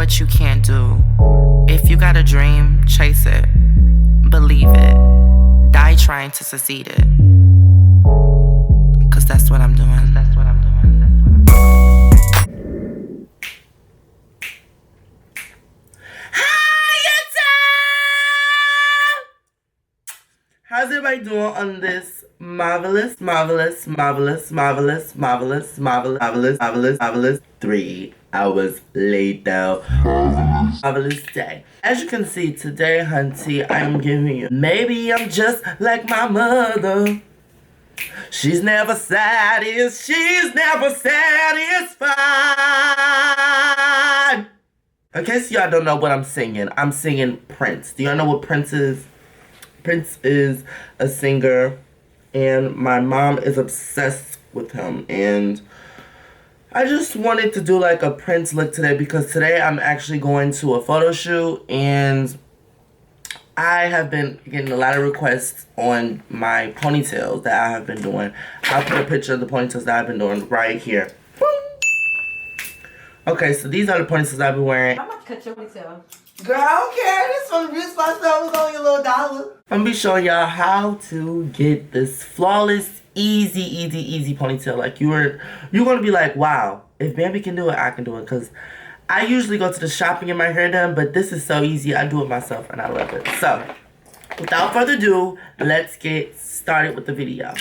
what you can't do. If you got a dream, chase it. Believe it. Die trying to succeed it. Cause that's what I'm doing. How's everybody doing on this marvelous 3 hours later marvelous day? As you can see today, hunty, I am giving you maybe I'm just like my mother. She's never satisfied. In case y'all don't know what I'm singing Prince. Do y'all know what Prince is? Prince is a singer, and my mom is obsessed with him, and I just wanted to do like a Prince look today because today I'm actually going to a photo shoot, and I have been getting a lot of requests on my ponytails that I have been doing. I'll put a picture of the ponytails that I've been doing right here. Okay, so these are the ponytails I've been wearing. How much cut your ponytail? Girl, I don't care. This from the beauty spot store was only $1. I'm gonna be showing y'all how to get this flawless, easy ponytail. Like you're gonna be like, wow, if Bambi can do it, I can do it. Cause I usually go to the shop and get my hair done, but this is so easy. I do it myself and I love it. So, without further ado, let's get started with the video.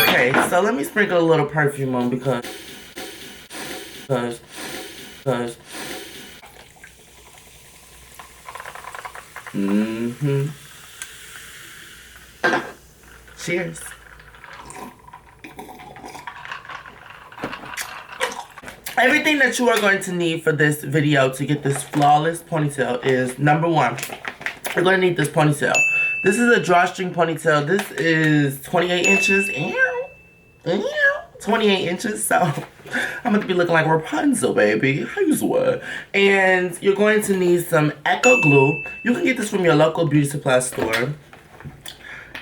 Okay, so let me sprinkle a little perfume on because cheers. Everything that you are going to need for this video to get this flawless ponytail is, number one, you're going to need this ponytail. This is a drawstring ponytail. This is 28 inches. 28 inches, so I'm going to be looking like Rapunzel, baby. How you swear? And you're going to need some Echo glue. You can get this from your local beauty supply store.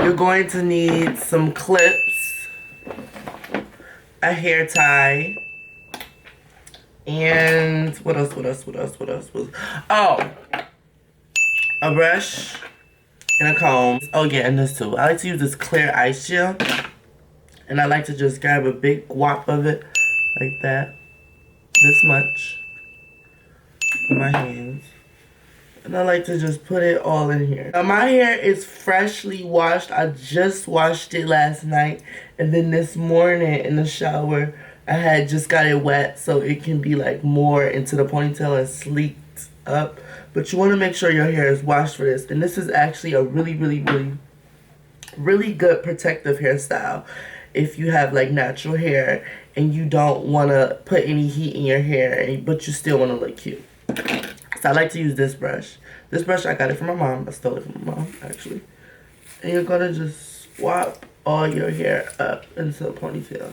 You're going to need some clips, a hair tie, and what else? Oh, a brush and a comb. Oh yeah, and this too. I like to use this clear ice gel, and I like to just grab a big whop of it like that, this much, in my hands. And I like to just put it all in here. Now my hair is freshly washed. I just washed it last night. And then this morning in the shower, I had just got it wet so it can be like more into the ponytail and sleeked up. But you want to make sure your hair is washed for this. And this is actually a really good protective hairstyle. If you have like natural hair and you don't want to put any heat in your hair, but you still want to look cute. So I like to use this brush. This brush, I got it from my mom. I stole it from my mom, actually. And you're going to just swap all your hair up into a ponytail.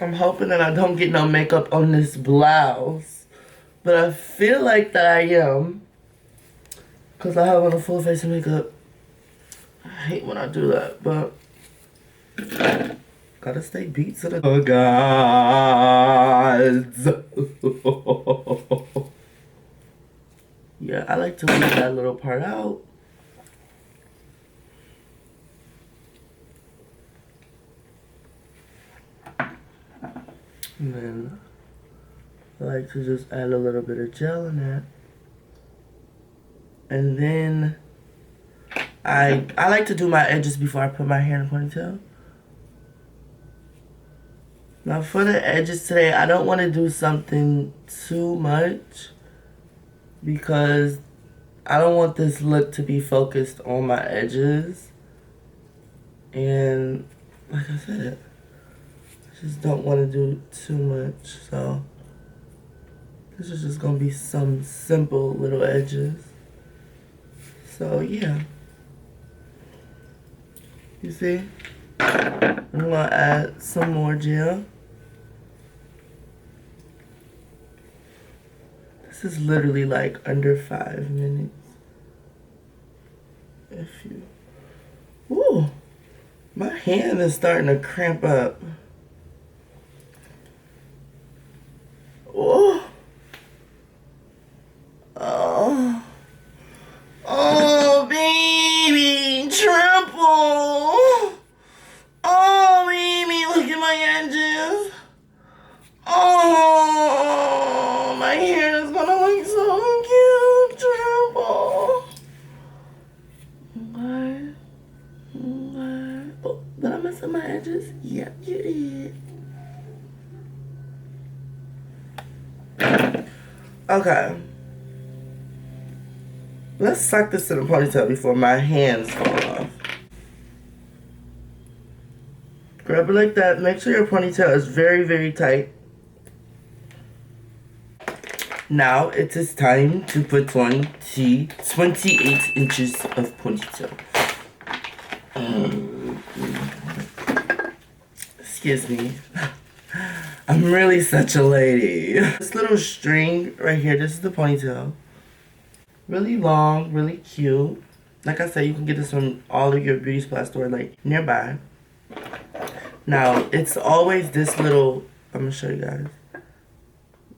I'm hoping that I don't get no makeup on this blouse. But I feel like that I am. Because I have on a full face of makeup. I hate when I do that, but gotta stay beat to the gods. Yeah, I like to leave that little part out. And then I like to just add a little bit of gel in that. And then I like to do my edges before I put my hair in a ponytail. Now for the edges today, I don't want to do something too much because I don't want this look to be focused on my edges. And like I said, I just don't want to do too much. So this is just going to be some simple little edges. So yeah. You see? I'm going to add some more gel. This is literally like under 5 minutes. If you... Ooh! My hand is starting to cramp up. Oh. Oh. Oh, baby. Triple. Oh, baby. Look at my edges. Oh, my hair is gonna look so cute. Triple. What? Oh, did I mess up my edges? Yep, you did. Okay. Let's suck this in a ponytail before my hands fall off. Grab it like that. Make sure your ponytail is very, very tight. Now it is time to put 28 inches of ponytail. Excuse me. I'm really such a lady. This little string right here, this is the ponytail. Really long, really cute. Like I said, you can get this from all of your beauty supply store like nearby. Now, it's always this little, I'm gonna show you guys.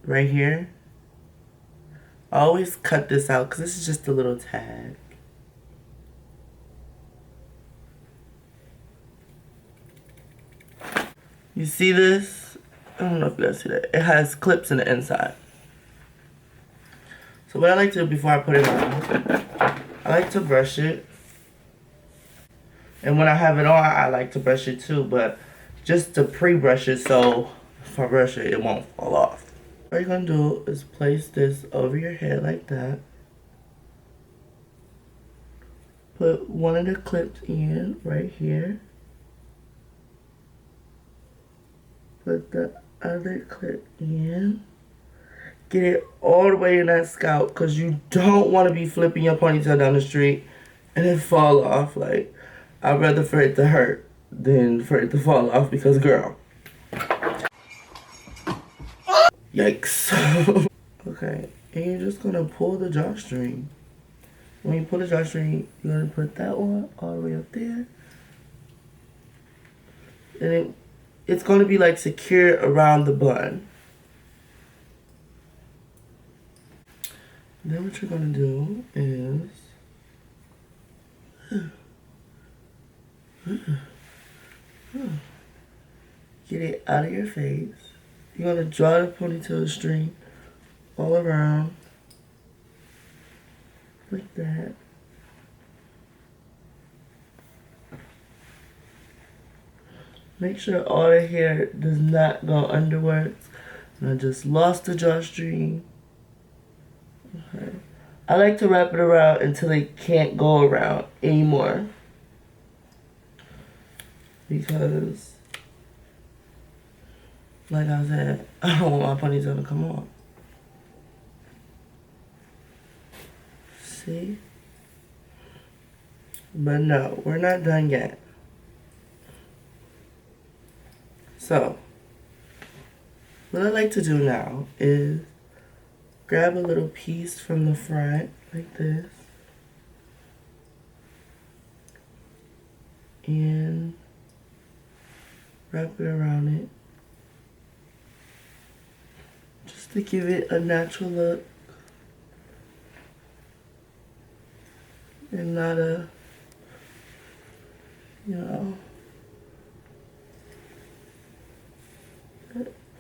Right here. I always cut this out because this is just a little tag. You see this? I don't know if you guys see that. It has clips in the inside. So what I like to do before I put it on, I like to brush it. And when I have it on, I like to brush it too, but just to pre-brush it so if I brush it, it won't fall off. What you're gonna do is place this over your head like that. Put one of the clips in right here. Put the other clip in. Get it all the way in that scalp because you don't want to be flipping your ponytail down the street and it fall off. Like, I'd rather for it to hurt than for it to fall off because, girl. Yikes. Okay, and you're just going to pull the drawstring. When you pull the drawstring, you're going to put that one all the way up there. And it's going to be like secure around the bun. Then what you're going to do is get it out of your face. You're going to draw the ponytail string all around like that. Make sure all the hair does not go underwards. And I just lost the drawstring. Okay. I like to wrap it around until it can't go around anymore. Because, like I said, I don't want my ponytail to come off. See? But no, we're not done yet. So, what I like to do now is grab a little piece from the front, like this, and wrap it around it, just to give it a natural look, and not a, you know,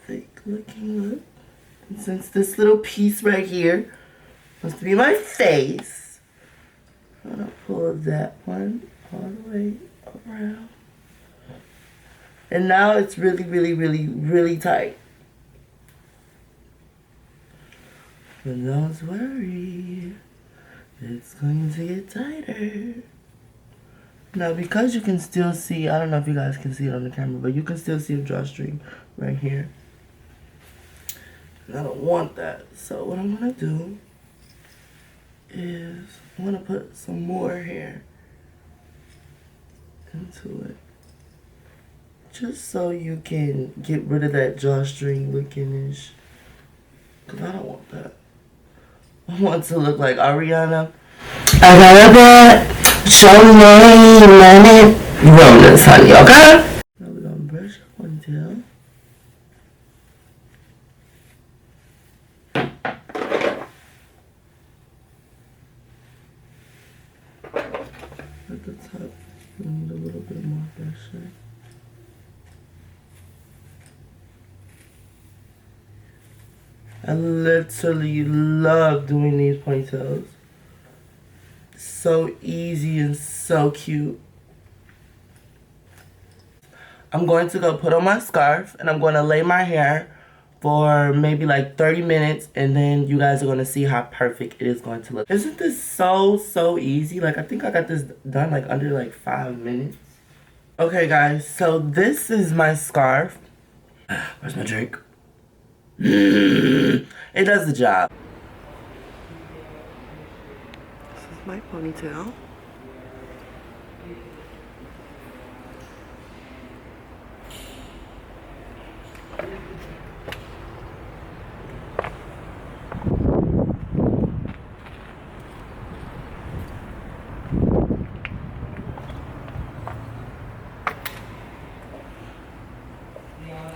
fake looking look. And since this little piece right here wants to be my face, I'm gonna pull that one all the way around. And now it's really, really, really, really tight. But don't worry, it's going to get tighter. Now, because you can still see, I don't know if you guys can see it on the camera, but you can still see the drawstring right here. And I don't want that. So what I'm going to do is I'm going to put some more hair into it. Just so you can get rid of that drawstring looking-ish. Because I don't want that. I want to look like Ariana. I got a butt, show me money. remnants, honey, okay? Now we're gonna brush your ponytail. At the top, we need a little bit more brushing. I literally love doing these ponytails. So easy and so cute. I'm going to go put on my scarf and I'm going to lay my hair for maybe like 30 minutes and then you guys are going to see how perfect it is going to look. Isn't this so easy? Like, I think I got this done like under like 5 minutes. Okay guys, so this is my scarf. Where's my drink? It does the job. This is my ponytail.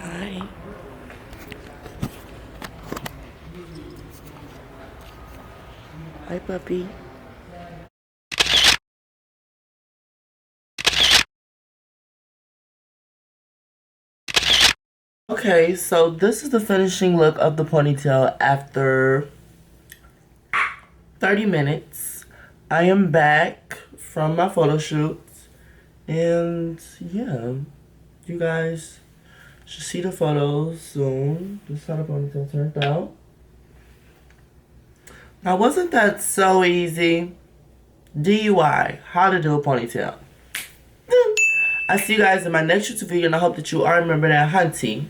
Hi. Hi, puppy. Okay, so this is the finishing look of the ponytail after 30 minutes. I am back from my photo shoot. And yeah, you guys should see the photos soon. This is how the ponytail turned out. Now, wasn't that so easy? DUI, how to do a ponytail. I see you guys in my next YouTube video, and I hope that you are remember that hunty.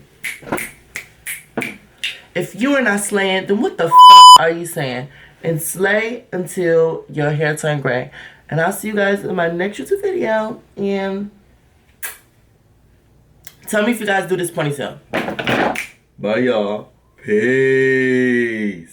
If you are not slaying, then what the f are you saying? And slay until your hair turn gray. And I'll see you guys in my next YouTube video. And tell me if you guys do this ponytail. Bye, y'all. Peace.